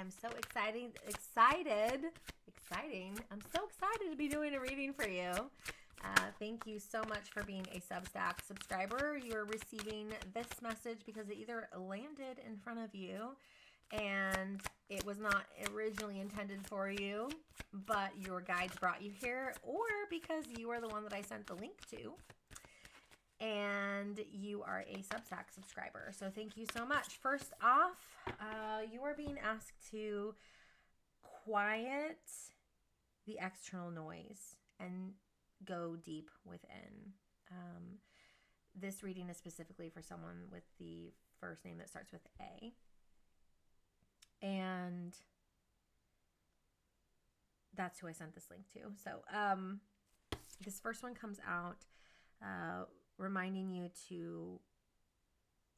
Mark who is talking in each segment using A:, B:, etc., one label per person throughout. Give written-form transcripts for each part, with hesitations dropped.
A: I'm so exciting. I'm so excited to be doing a reading for you. Thank you so much for being a Substack subscriber. You're receiving this message because it either landed in front of you and it was not originally intended for you, but your guides brought you here, or because you are the one that I sent the link to and you are a Substack subscriber. So thank you so much. First off, you are being asked to quiet the external noise and go deep within. This reading is specifically for someone with the first name that starts with A. And that's who I sent this link to. So this first one comes out reminding you to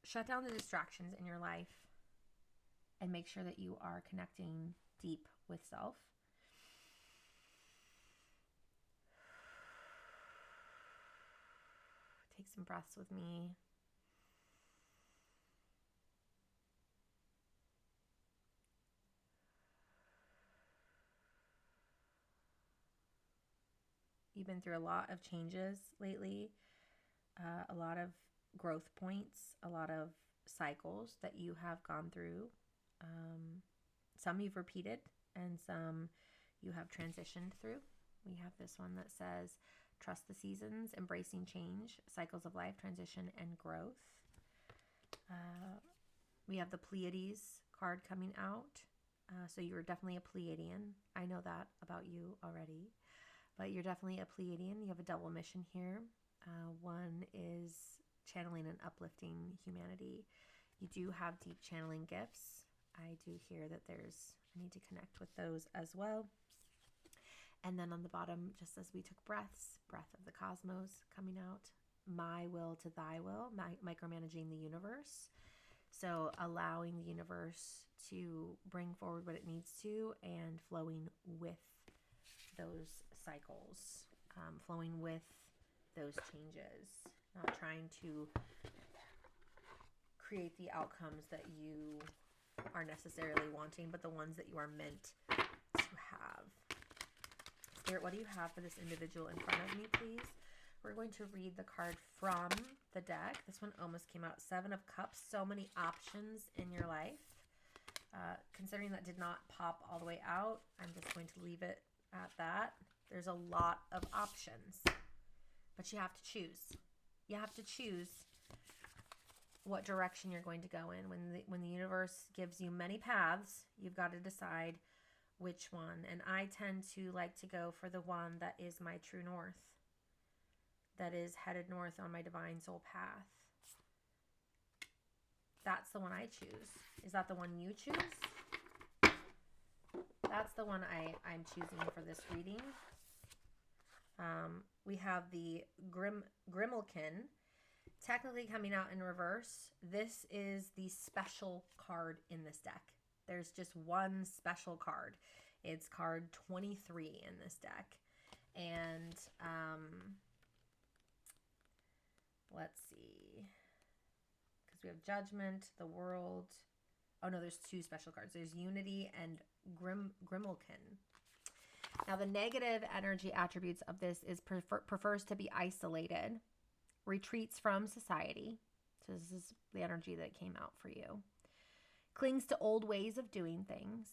A: shut down the distractions in your life and make sure that you are connecting deep with self. Take some breaths with me. You've been through a lot of changes lately, a lot of growth points, a lot of cycles that you have gone through. Some you've repeated and some you have transitioned through. We have this one that says, trust the seasons, embracing change, cycles of life, transition, and growth. We have the Pleiades card coming out. So you're definitely a Pleiadian. I know that about you already. But you're definitely a Pleiadian. You have a double mission here. One is channeling and uplifting humanity. You do have deep channeling gifts. I do hear that I need to connect with those as well. And then on the bottom, just as we took breaths, breath of the cosmos coming out, my will to thy will, micromanaging the universe. So allowing the universe to bring forward what it needs to and flowing with those cycles, flowing with those changes, not trying to create the outcomes that you are necessarily wanting, but the ones that you are meant to have. Spirit, what do you have for this individual in front of me, please? We're going to read the card from the deck. This one almost came out. 7 of Cups. So many options in your life. Considering that did not pop all the way out, I'm just going to leave it at that. There's a lot of options, but you have to choose. You have to choose what direction you're going to go in. When the universe gives you many paths, you've got to decide which one. And I tend to like to go for the one that is my true north, that is headed north on my divine soul path. That's the one I choose. Is that the one you choose? That's the one I'm choosing for this reading. We have the Grimalkin, technically coming out in reverse. This is the special card in this deck. There's just one special card. It's card 23 in this deck. And let's see. Because we have Judgment, the World. Oh no, there's 2 special cards. There's Unity and Grimalkin. Now the negative energy attributes of this is prefers to be isolated, retreats from society. So this is the energy that came out for you. Clings to old ways of doing things.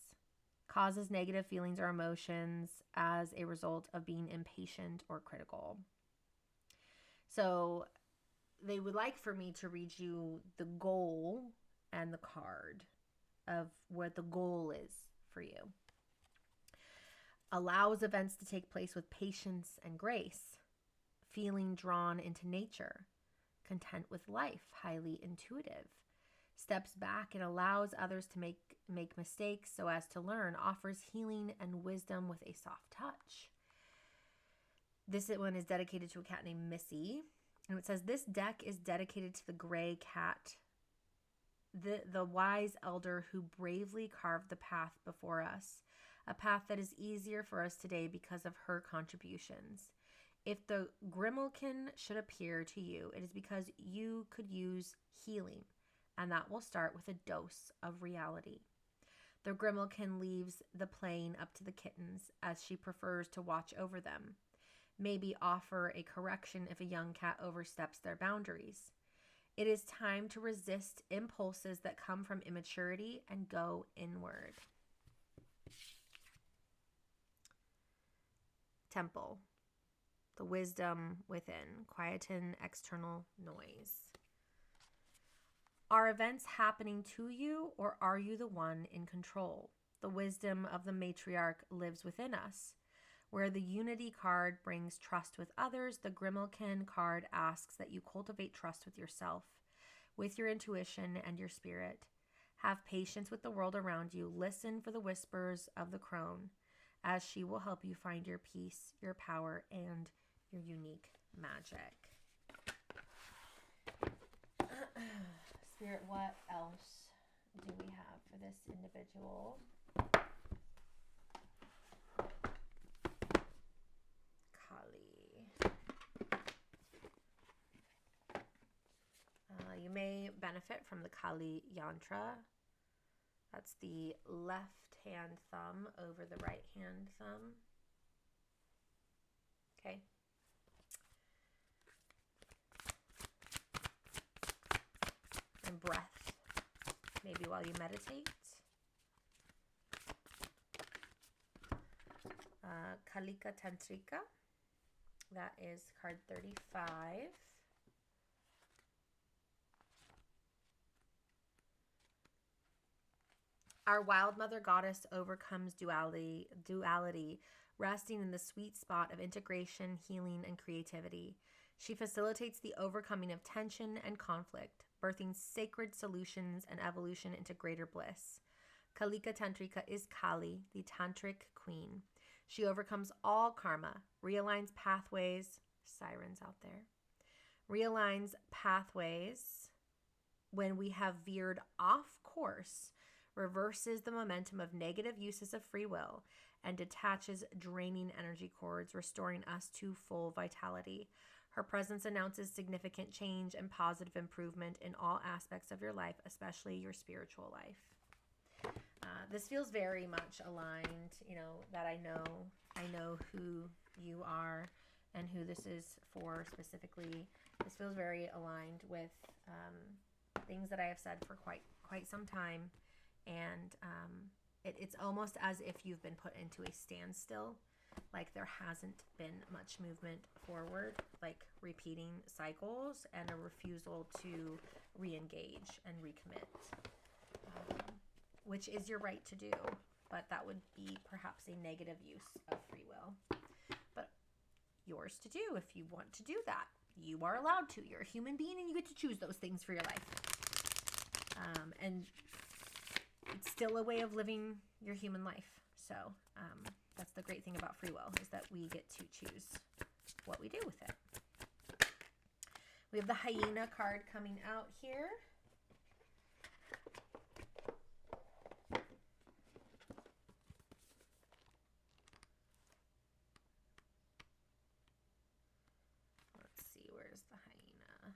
A: Causes negative feelings or emotions as a result of being impatient or critical. So they would like for me to read you the goal and the card of what the goal is for you. Allows events to take place with patience and grace. Feeling drawn into nature. Content with life. Highly intuitive. Steps back and allows others to make mistakes so as to learn. Offers healing and wisdom with a soft touch. This one is dedicated to a cat named Missy. And it says, this deck is dedicated to the gray cat, the wise elder who bravely carved the path before us, a path that is easier for us today because of her contributions. If the Grimalkin should appear to you, it is because you could use healing, and that will start with a dose of reality. The grimalkin leaves the playing up to the kittens, as she prefers to watch over them. Maybe offer a correction if a young cat oversteps their boundaries. It is time to resist impulses that come from immaturity and go inward. Temple. The wisdom within. Quieten external noise. Are events happening to you, or are you the one in control? The wisdom of the matriarch lives within us. Where the unity card brings trust with others, the grimalkin card asks that you cultivate trust with yourself, with your intuition and your spirit. Have patience with the world around you. Listen for the whispers of the crone, as she will help you find your peace, your power, and your unique magic. Spirit, what else do we have for this individual? Kali. You may benefit from the Kali Yantra. That's the left hand thumb over the right hand thumb. Okay. And breath, maybe while you meditate. Kalika Tantrika. That is card 35. Our wild mother goddess overcomes duality, resting in the sweet spot of integration, healing, and creativity. She facilitates the overcoming of tension and conflict, birthing sacred solutions and evolution into greater bliss. Kalika Tantrika is Kali, the tantric queen. She overcomes all karma, realigns pathways, sirens out there, realigns pathways when we have veered off course, reverses the momentum of negative uses of free will, and detaches draining energy cords, restoring us to full vitality. Her presence announces significant change and positive improvement in all aspects of your life, especially your spiritual life. This feels very much aligned, that I know who you are and who this is for specifically. This feels very aligned with things that I have said for quite some time. And it's almost as if you've been put into a standstill, like there hasn't been much movement forward, like repeating cycles and a refusal to re-engage and recommit, which is your right to do, but that would be perhaps a negative use of free will. But yours to do if you want to do that. You are allowed to. You're a human being and you get to choose those things for your life. And it's still a way of living your human life. So that's the great thing about free will, is that we get to choose what we do with it. We have the hyena card coming out here. Let's see, where's the hyena?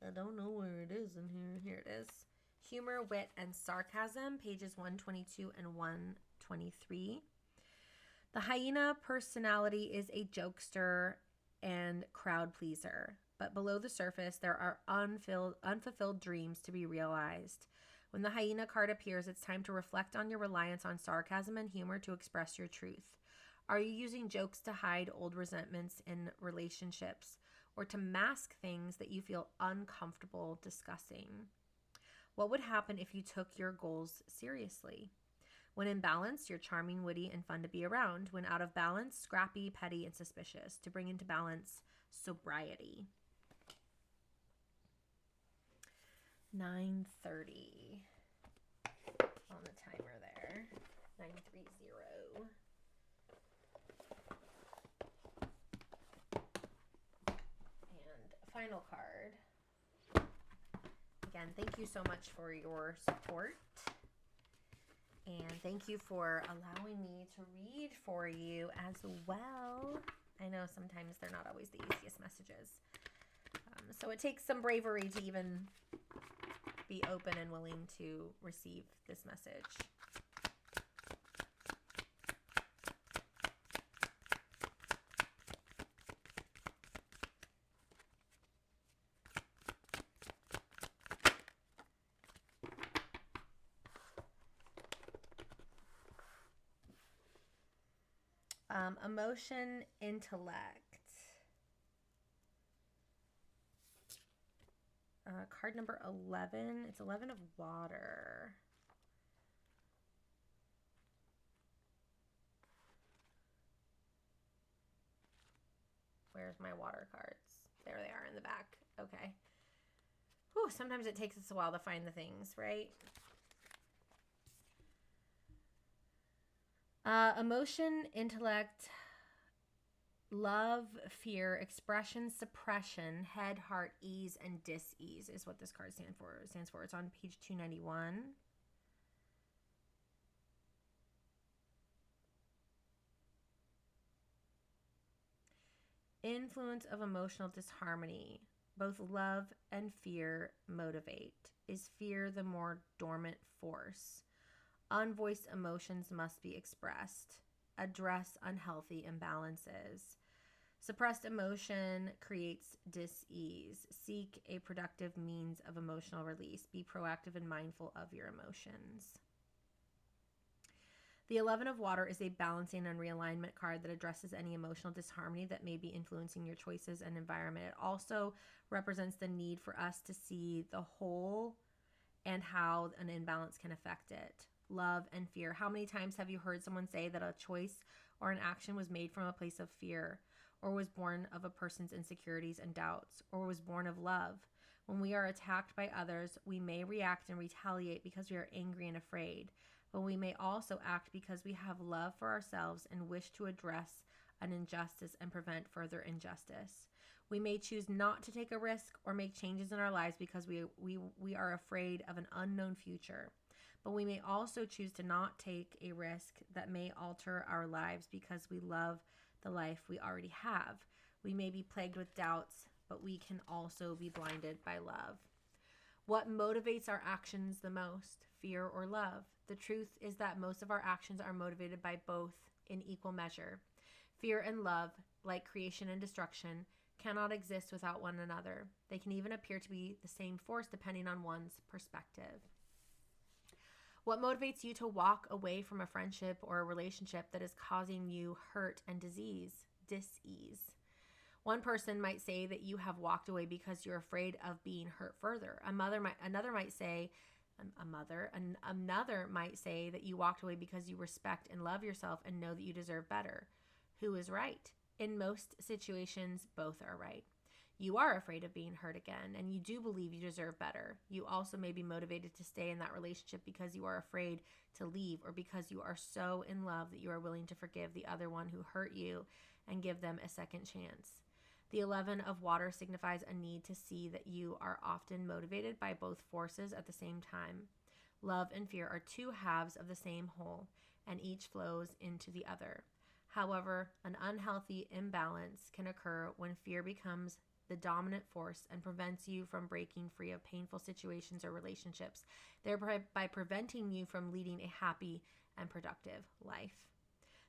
A: I don't know where it is in here. Here it is. Humor, Wit, and Sarcasm, pages 122 and 123. The hyena personality is a jokester and crowd pleaser, but below the surface, there are unfulfilled dreams to be realized. When the hyena card appears, it's time to reflect on your reliance on sarcasm and humor to express your truth. Are you using jokes to hide old resentments in relationships, or to mask things that you feel uncomfortable discussing? What would happen if you took your goals seriously? When in balance, you're charming, witty, and fun to be around. When out of balance, scrappy, petty, and suspicious. To bring into balance, sobriety. 9:30 on the timer there. 9:30. And final card. Again, thank you so much for your support. And thank you for allowing me to read for you as well. I know sometimes they're not always the easiest messages. So it takes some bravery to even be open and willing to receive this message. Emotion, intellect. Card number 11. It's 11 of water. Where's my water cards? There they are in the back. Okay. Whew, sometimes it takes us a while to find the things, right? Emotion, intellect, love, fear, expression, suppression, head, heart, ease, and dis-ease is what this card stands for. It's on page 291. Influence of emotional disharmony. Both love and fear motivate. Is fear the more dormant force? Unvoiced emotions must be expressed. Address unhealthy imbalances. Suppressed emotion creates dis-ease. Seek a productive means of emotional release. Be proactive and mindful of your emotions. The 11 of water is a balancing and realignment card that addresses any emotional disharmony that may be influencing your choices and environment. It also represents the need for us to see the whole and how an imbalance can affect it. Love and fear. How many times have you heard someone say that a choice or an action was made from a place of fear, or was born of a person's insecurities and doubts, or was born of love? When we are attacked by others, we may react and retaliate because we are angry and afraid, but we may also act because we have love for ourselves and wish to address an injustice and prevent further injustice. We may choose not to take a risk or make changes in our lives because we are afraid of an unknown future. But we may also choose to not take a risk that may alter our lives because we love the life we already have. We may be plagued with doubts, but we can also be blinded by love. What motivates our actions the most, fear or love? The truth is that most of our actions are motivated by both in equal measure. Fear and love, like creation and destruction, cannot exist without one another. They can even appear to be the same force depending on one's perspective. What motivates you to walk away from a friendship or a relationship that is causing you hurt and dis-ease? One person might say that you have walked away because you're afraid of being hurt further. Another might say that you walked away because you respect and love yourself and know that you deserve better. Who is right? In most situations, both are right. You are afraid of being hurt again, and you do believe you deserve better. You also may be motivated to stay in that relationship because you are afraid to leave, or because you are so in love that you are willing to forgive the other one who hurt you and give them a second chance. The 11 of water signifies a need to see that you are often motivated by both forces at the same time. Love and fear are two halves of the same whole, and each flows into the other. However, an unhealthy imbalance can occur when fear becomes the dominant force and prevents you from breaking free of painful situations or relationships, thereby preventing you from leading a happy and productive life.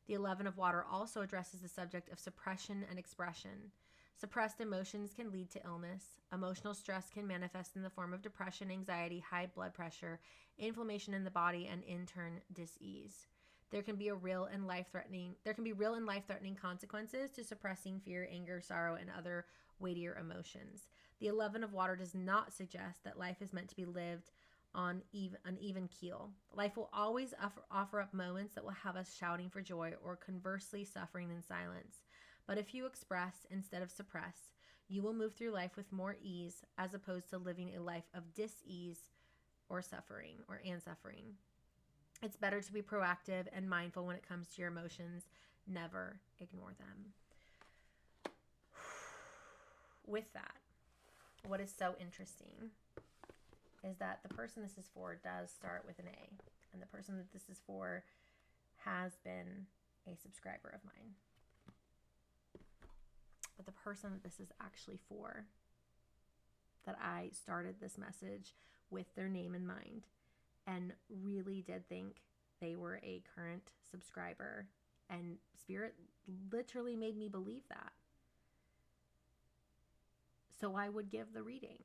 A: The 11 of water also addresses the subject of suppression and expression. Suppressed emotions can lead to illness. Emotional stress can manifest in the form of depression, anxiety, high blood pressure, inflammation in the body, and in turn, dis-ease. There can be real and life-threatening consequences to suppressing fear, anger, sorrow, and other weightier emotions. The 11 of water does not suggest that life is meant to be lived on an even keel. Life will always offer up moments that will have us shouting for joy, or conversely suffering in silence. But if you express instead of suppress, you will move through life with more ease, as opposed to living a life of dis-ease or suffering. It's better to be proactive and mindful when it comes to your emotions. Never ignore them. With that, what is so interesting is that the person this is for does start with an A, and the person that this is for has been a subscriber of mine. But the person that this is actually for that I started this message with their name in mind and really did think they were a current subscriber. And Spirit literally made me believe that. So I would give the reading.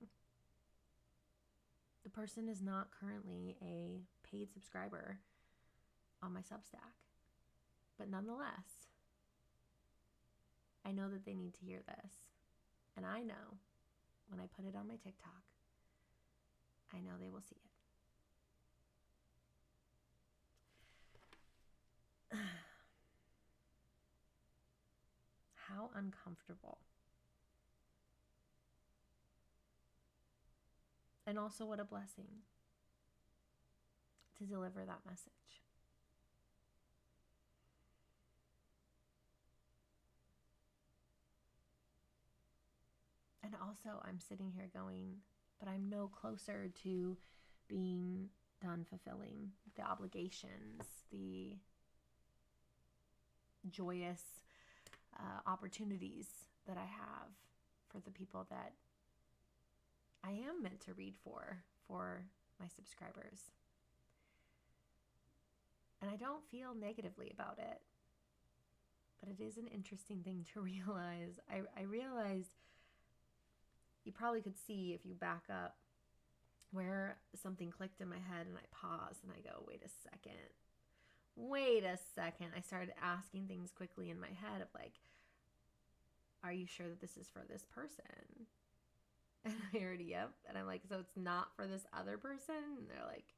A: The person is not currently a paid subscriber on my Substack. But nonetheless, I know that they need to hear this. And I know when I put it on my TikTok, I know they will see it. How uncomfortable. And also what a blessing to deliver that message. And also I'm sitting here going, but I'm no closer to being done fulfilling the obligations, the joyous opportunities that I have for the people that I am meant to read for my subscribers. And I don't feel negatively about it, but it is an interesting thing to realize. I realized, you probably could see if you back up, where something clicked in my head and I paused and I go, wait a second. I started asking things quickly in my head of like, are you sure that this is for this person? And I already, yep. And I'm like, so it's not for this other person? And they're like,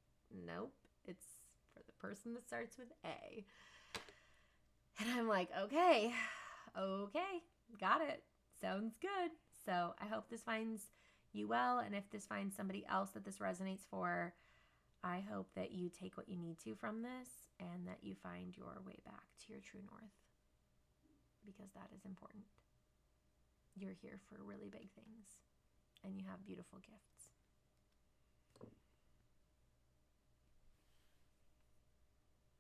A: nope, it's for the person that starts with A. And I'm like, okay, got it. Sounds good. So I hope this finds you well. And if this finds somebody else that this resonates for, I hope that you take what you need to from this and that you find your way back to your true north, because that is important. You're here for really big things and you have beautiful gifts.